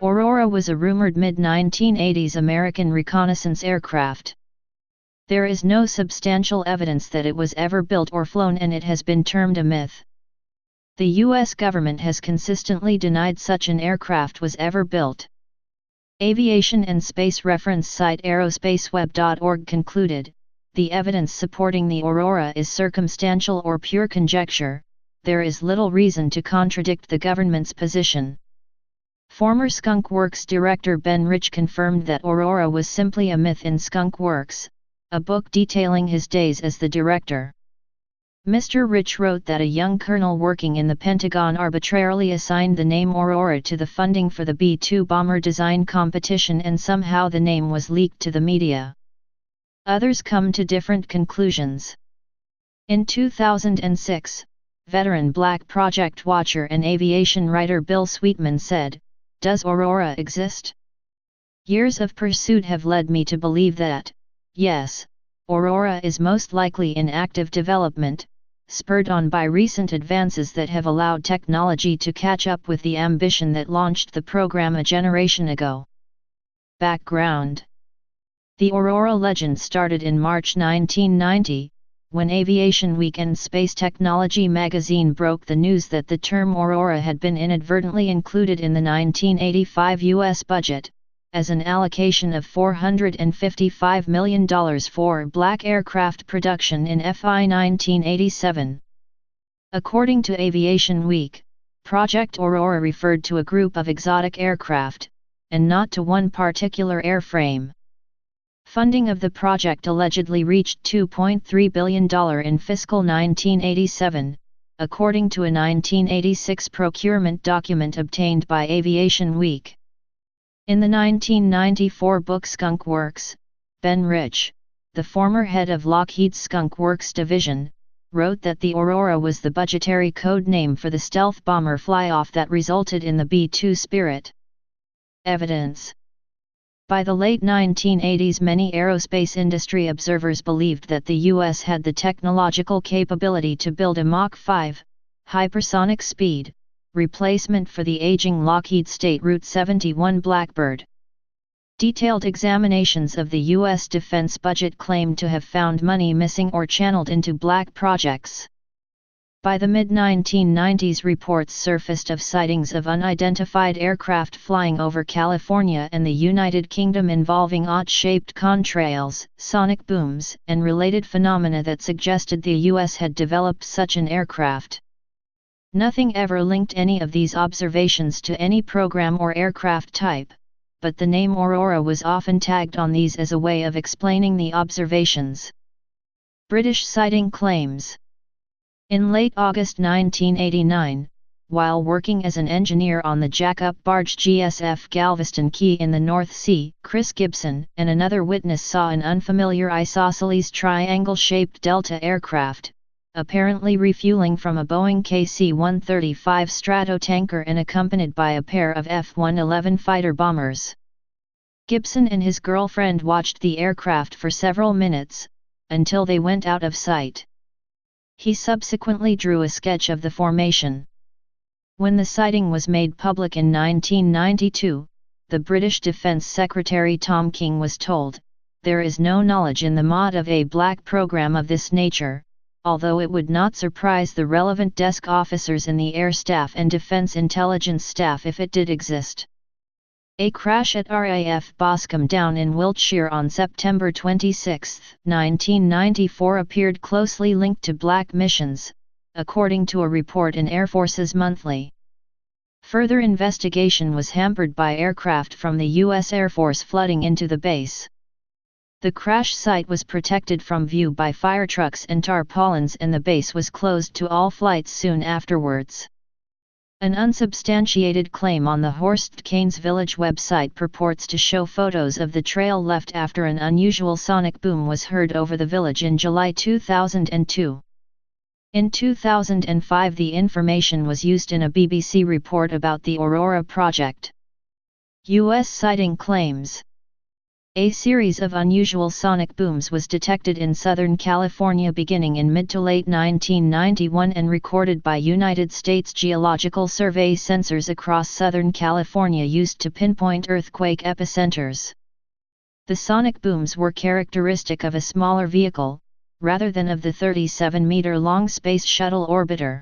Aurora was a rumored mid-1980s American reconnaissance aircraft. There is no substantial evidence that it was ever built or flown, and it has been termed a myth. The U.S. government has consistently denied such an aircraft was ever built. Aviation and space reference site aerospaceweb.org concluded, the evidence supporting the Aurora is circumstantial or pure conjecture. There is little reason to contradict the government's position. Former Skunk Works director Ben Rich confirmed that Aurora was simply a myth in Skunk Works, a book detailing his days as the director. Mr. Rich wrote that a young colonel working in the Pentagon arbitrarily assigned the name Aurora to the funding for the B-2 bomber design competition, and somehow the name was leaked to the media. Others come to different conclusions. In 2006, veteran Black Project watcher and aviation writer Bill Sweetman said, "Does Aurora exist? Years of pursuit have led me to believe that, yes, Aurora is most likely in active development, spurred on by recent advances that have allowed technology to catch up with the ambition that launched the program a generation ago." Background: the Aurora legend started in March 1990, when Aviation Week and Space Technology magazine broke the news that the term Aurora had been inadvertently included in the 1985 U.S. budget, as an allocation of $455 million for black aircraft production in FY 1987. According to Aviation Week, Project Aurora referred to a group of exotic aircraft, and not to one particular airframe. Funding of the project allegedly reached $2.3 billion in fiscal 1987, according to a 1986 procurement document obtained by Aviation Week. In the 1994 book Skunk Works, Ben Rich, the former head of Lockheed's Skunk Works division, wrote that the Aurora was the budgetary code name for the stealth bomber fly-off that resulted in the B-2 Spirit. Evidence: by the late 1980s, many aerospace industry observers believed that the U.S. had the technological capability to build a Mach 5, hypersonic speed, replacement for the aging Lockheed State Route 71 Blackbird. Detailed examinations of the U.S. defense budget claimed to have found money missing or channeled into black projects. By the mid-1990s, reports surfaced of sightings of unidentified aircraft flying over California and the United Kingdom involving odd-shaped contrails, sonic booms, and related phenomena that suggested the U.S. had developed such an aircraft. Nothing ever linked any of these observations to any program or aircraft type, but the name Aurora was often tagged on these as a way of explaining the observations. British sighting claims. In late August 1989, while working as an engineer on the jack-up barge GSF Galveston Key in the North Sea, Chris Gibson and another witness saw an unfamiliar isosceles triangle-shaped Delta aircraft, apparently refueling from a Boeing KC-135 Stratotanker and accompanied by a pair of F-111 fighter bombers. Gibson and his girlfriend watched the aircraft for several minutes, until they went out of sight. He subsequently drew a sketch of the formation. When the sighting was made public in 1992, the British Defence Secretary Tom King was told, "There is no knowledge in the MOD of a black program of this nature, although it would not surprise the relevant desk officers in the Air Staff and Defence Intelligence Staff if it did exist." A crash at RAF Boscombe Down in Wiltshire on September 26, 1994 appeared closely linked to black missions, according to a report in Air Forces Monthly. Further investigation was hampered by aircraft from the U.S. Air Force flooding into the base. The crash site was protected from view by fire trucks and tarpaulins, and the base was closed to all flights soon afterwards. An unsubstantiated claim on the Horst Canes Village website purports to show photos of the trail left after an unusual sonic boom was heard over the village in July 2002. In 2005, the information was used in a BBC report about the Aurora project. U.S. sighting claims. A series of unusual sonic booms was detected in Southern California beginning in mid to late 1991 and recorded by United States Geological Survey sensors across Southern California used to pinpoint earthquake epicenters. The sonic booms were characteristic of a smaller vehicle, rather than of the 37-meter-long Space Shuttle orbiter.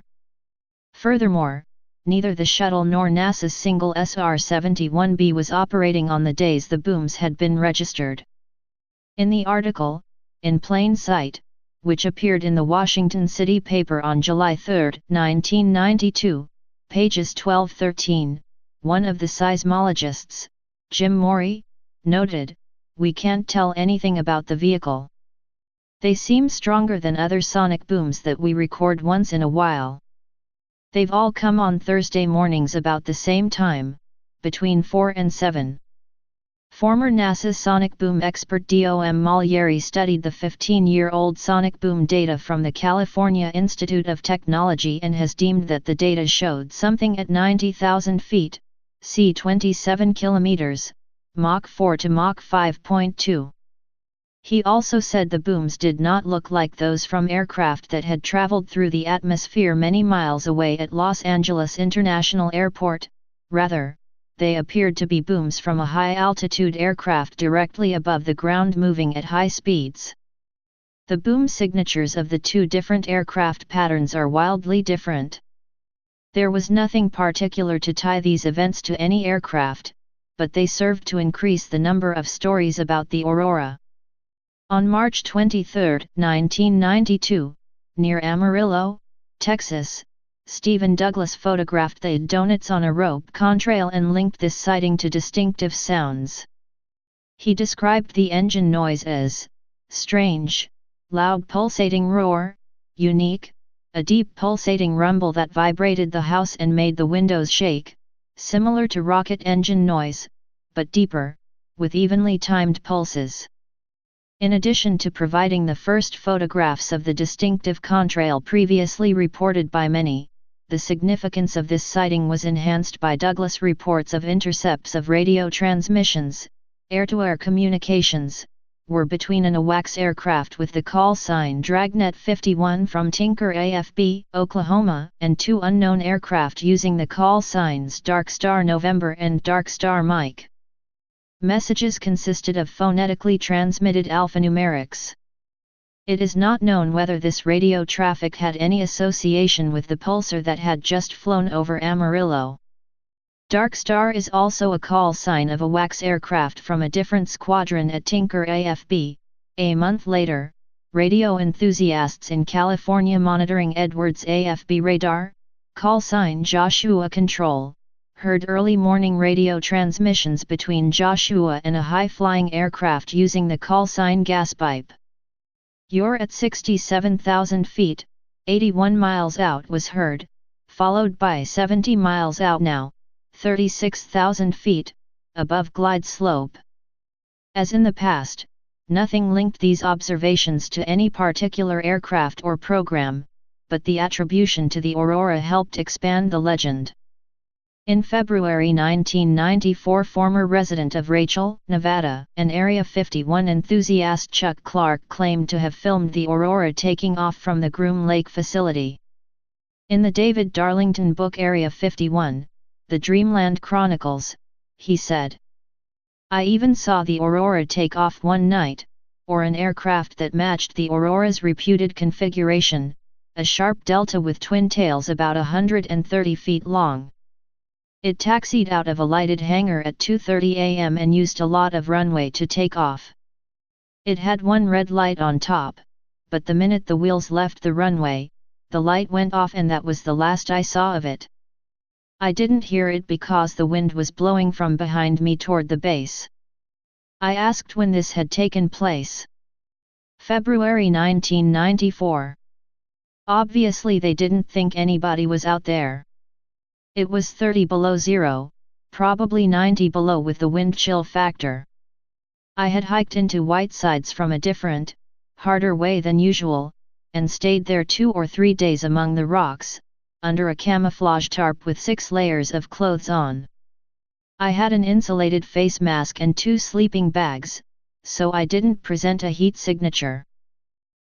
Furthermore, neither the shuttle nor NASA's single SR-71B was operating on the days the booms had been registered. In the article, In Plain Sight, which appeared in the Washington City paper on July 3, 1992, pages 12-13, one of the seismologists, Jim Morey, noted, "We can't tell anything about the vehicle. They seem stronger than other sonic booms that we record once in a while. They've all come on Thursday mornings about the same time, between 4 and 7. Former NASA sonic boom expert Dom Malieri studied the 15-year-old sonic boom data from the California Institute of Technology and has deemed that the data showed something at 90,000 feet, c. 27 kilometers, Mach 4 to Mach 5.2. He also said the booms did not look like those from aircraft that had traveled through the atmosphere many miles away at Los Angeles International Airport. Rather, they appeared to be booms from a high-altitude aircraft directly above the ground moving at high speeds. The boom signatures of the two different aircraft patterns are wildly different. There was nothing particular to tie these events to any aircraft, but they served to increase the number of stories about the Aurora. On March 23, 1992, near Amarillo, Texas, Stephen Douglas photographed the donuts on a rope contrail and linked this sighting to distinctive sounds. He described the engine noise as strange, loud pulsating roar, unique, a deep pulsating rumble that vibrated the house and made the windows shake, similar to rocket engine noise, but deeper, with evenly timed pulses. In addition to providing the first photographs of the distinctive contrail previously reported by many, the significance of this sighting was enhanced by Douglas reports of intercepts of radio transmissions, air-to-air communications, were between an AWACS aircraft with the call sign Dragnet 51 from Tinker AFB, Oklahoma, and two unknown aircraft using the call signs Dark Star November and Dark Star Mike. Messages consisted of phonetically transmitted alphanumerics. It is not known whether this radio traffic had any association with the pulsar that had just flown over Amarillo. Dark Star is also a call sign of a AWACS aircraft from a different squadron at Tinker AFB. A month later, radio enthusiasts in California monitoring Edwards AFB radar, call sign Joshua Control, heard early morning radio transmissions between Joshua and a high-flying aircraft using the call sign Gaspipe. "You're at 67,000 feet, 81 miles out" was heard, followed by 70 miles out now, 36,000 feet, above glide slope. As in the past, nothing linked these observations to any particular aircraft or program, but the attribution to the Aurora helped expand the legend. In February 1994, former resident of Rachel, Nevada, and Area 51 enthusiast Chuck Clark claimed to have filmed the Aurora taking off from the Groom Lake facility. In the David Darlington book Area 51, The Dreamland Chronicles, he said, "I even saw the Aurora take off one night, or an aircraft that matched the Aurora's reputed configuration, a sharp delta with twin tails about 130 feet long. It taxied out of a lighted hangar at 2:30 a.m. and used a lot of runway to take off. It had one red light on top, but the minute the wheels left the runway, the light went off and that was the last I saw of it. I didn't hear it because the wind was blowing from behind me toward the base." I asked when this had taken place. February 1994. Obviously they didn't think anybody was out there. It was 30 below zero, probably 90 below with the wind chill factor. I had hiked into Whitesides from a different, harder way than usual, and stayed there 2 or 3 days among the rocks, under a camouflage tarp with 6 layers of clothes on. I had an insulated face mask and 2 sleeping bags, so I didn't present a heat signature.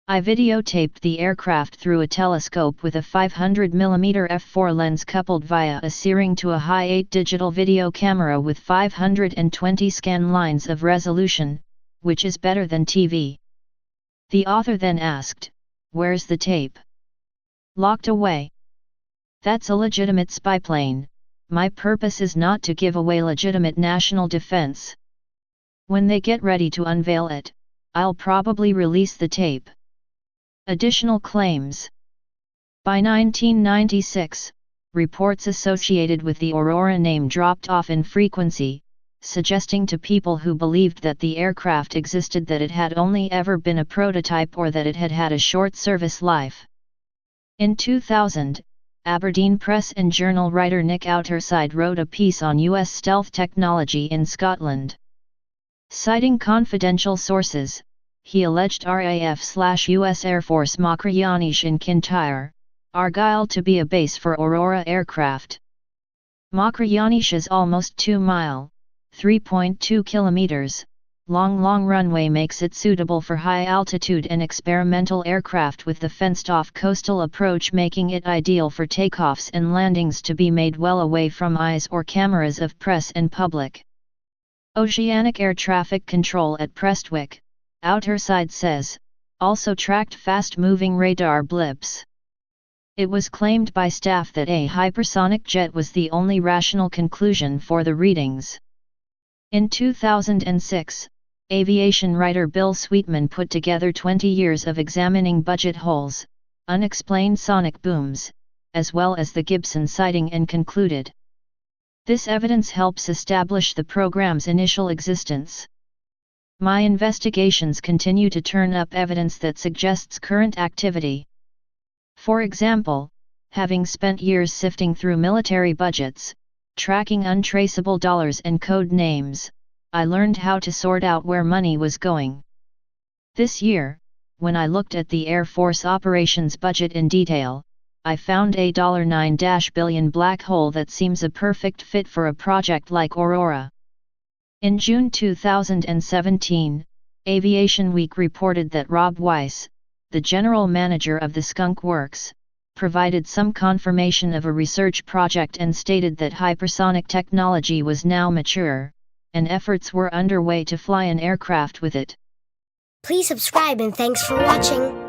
I videotaped the aircraft through a telescope with a 500mm f4 lens coupled via a searing to a high 8 digital video camera with 520 scan lines of resolution, which is better than TV. The author then asked, "Where's the tape?" "Locked away." "That's a legitimate spy plane. My purpose is not to give away legitimate national defense. When they get ready to unveil it, I'll probably release the tape." Additional claims. By 1996, reports associated with the Aurora name dropped off in frequency, suggesting to people who believed that the aircraft existed that it had only ever been a prototype or that it had had a short service life. In 2000, Aberdeen Press and Journal writer Nick Outerside wrote a piece on US stealth technology in Scotland. Citing confidential sources, he alleged RAF/US Air Force Machrayanish in Kintyre, Argyll to be a base for Aurora aircraft. Machrayanish is almost 2-mile, 3.2 kilometers, long runway makes it suitable for high-altitude and experimental aircraft with the fenced-off coastal approach making it ideal for takeoffs and landings to be made well away from eyes or cameras of press and public. Oceanic air traffic control at Prestwick, Outerside says, also tracked fast-moving radar blips. It was claimed by staff that a hypersonic jet was the only rational conclusion for the readings. In 2006, aviation writer Bill Sweetman put together 20 years of examining budget holes, unexplained sonic booms, as well as the Gibson sighting and concluded, "This evidence helps establish the program's initial existence. My investigations continue to turn up evidence that suggests current activity. For example, having spent years sifting through military budgets, tracking untraceable dollars and code names, I learned how to sort out where money was going. This year, when I looked at the Air Force operations budget in detail, I found a $9 billion black hole that seems a perfect fit for a project like Aurora." In June 2017, Aviation Week reported that Rob Weiss, the general manager of the Skunk Works, provided some confirmation of a research project and stated that hypersonic technology was now mature, and efforts were underway to fly an aircraft with it. Please subscribe and thanks for watching.